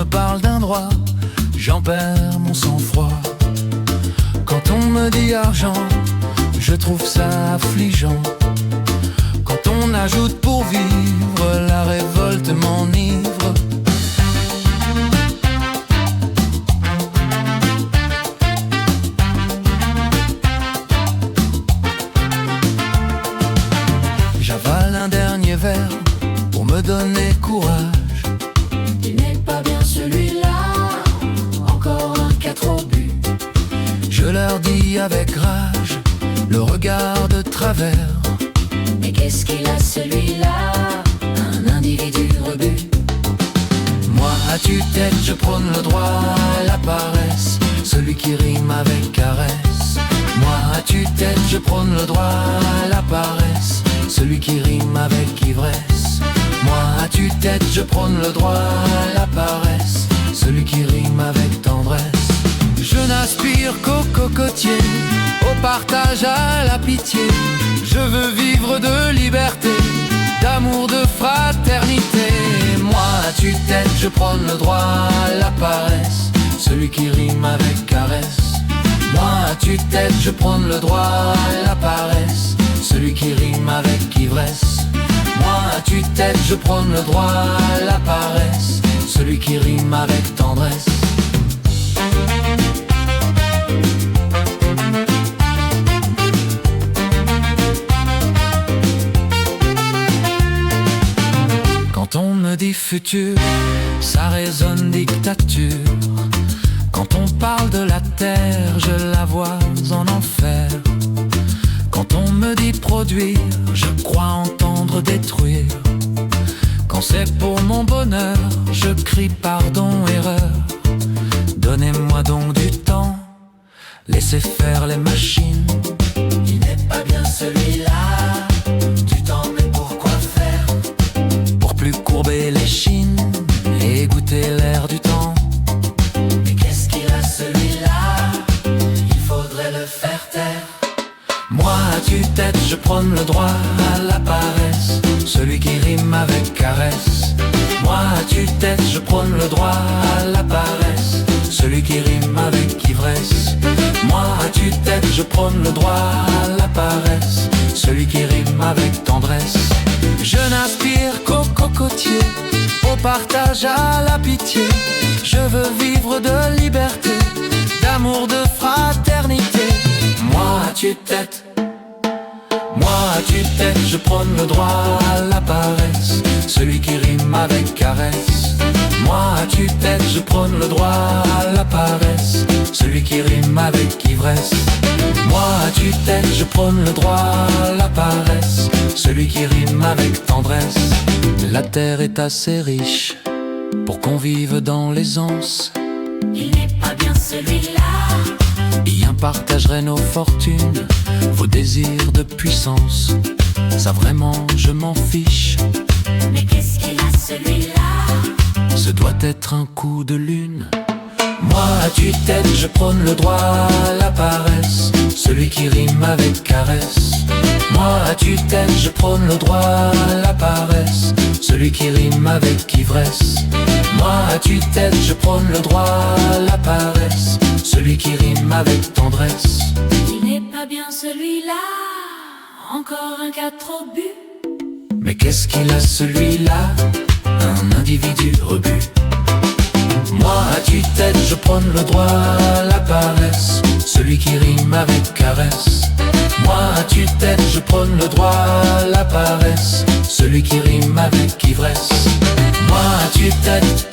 me parle d'un droit, j'en perds mon sang-froid. Quand on me dit argent, je trouve ça affligeant. Quand on ajoute pour vivre, la révolte m'enivre. J'avale un dernier verre pour me donner courage. Il n'est pas bien celui-là, encore un 4 au but. Je leur dis avec rage, le regard de travers: mais qu'est-ce qu'il a celui-là, un individu rebut. Moi à tue-tête je prône le droit à la paresse, celui qui rime avec caresse. Moi à tue-tête je prône le droit à la paresse, celui qui rime avec ivresse. Moi à tue-tête je prône le droit à la paresse, celui qui rime avec tendresse. Je n'aspire qu'au cocotier, au partage, à la pitié. Je veux vivre de liberté, d'amour, de fraternité. Moi à tue-tête je prône le droit à la paresse, celui qui rime avec caresse. Moi à tue-tête je prône le droit à la paresse, celui qui rime avec ivresse. Moi à tue-tête je prône le droit à la paresse, celui qui rime avec tendresse. Quand on me dit futur, ça résonne dictature. Quand on parle de la terre, je la vois en enfer. Quand on me dit produire, je crois entendre détruire. Quand c'est pour mon bonheur, je crie pardon, erreur. Donnez-moi donc du temps, laissez faire les machines. Il n'est pas bien celui-là, du temps mais pourquoi faire? Pour plus courber les chines et goûter l'air du temps. Mais qu'est-ce qu'il a celui-là, il faudrait le faire taire. Moi à tue-tête je prône le droit à la paresse, celui qui rime avec caresse. Moi à tue-tête je prône le droit à la paresse, celui qui rime avec ivresse. Moi à tue-tête je prône le droit à la paresse, celui qui rime avec tendresse. Je n'aspire qu'au cocotier, au partage, à la pitié. Je veux vivre de liberté, d'amour, de fraternité. Moi à tue-tête, moi à tue-tête je prône le droit à la paresse, celui qui rime avec caresse. Moi à tue-tête je prône le droit à la paresse, celui qui rime avec ivresse. Moi à tue-tête je prône le droit à la paresse, celui qui rime avec tendresse. La terre est assez riche pour qu'on vive dans l'aisance. Il n'est pas bien celui-là, Bien partagerait nos fortunes, vos désirs de puissance. Ça vraiment je m'en fiche, mais qu'est-ce qu'il a celui-là, ce doit être un coup de lune. Moi à tue-tête je prône le droit à la paresse, celui qui rime avec caresse. Moi à tue-tête je prône le droit à la paresse, celui qui rime avec ivresse. Moi à tue-tête je prône le droit à la paresse, celui qui rime avec tendresse. il n'est pas bien celui-là, encore un 4 au but. Mais qu'est-ce qu'il a celui-là, un individu rebut. Moi à tue-tête je prône le droit à la paresse, celui qui rime avec caresse. Moi à tue-tête je prône le droit à la paresse, celui qui rime avec ivresse. Moi à tue-tête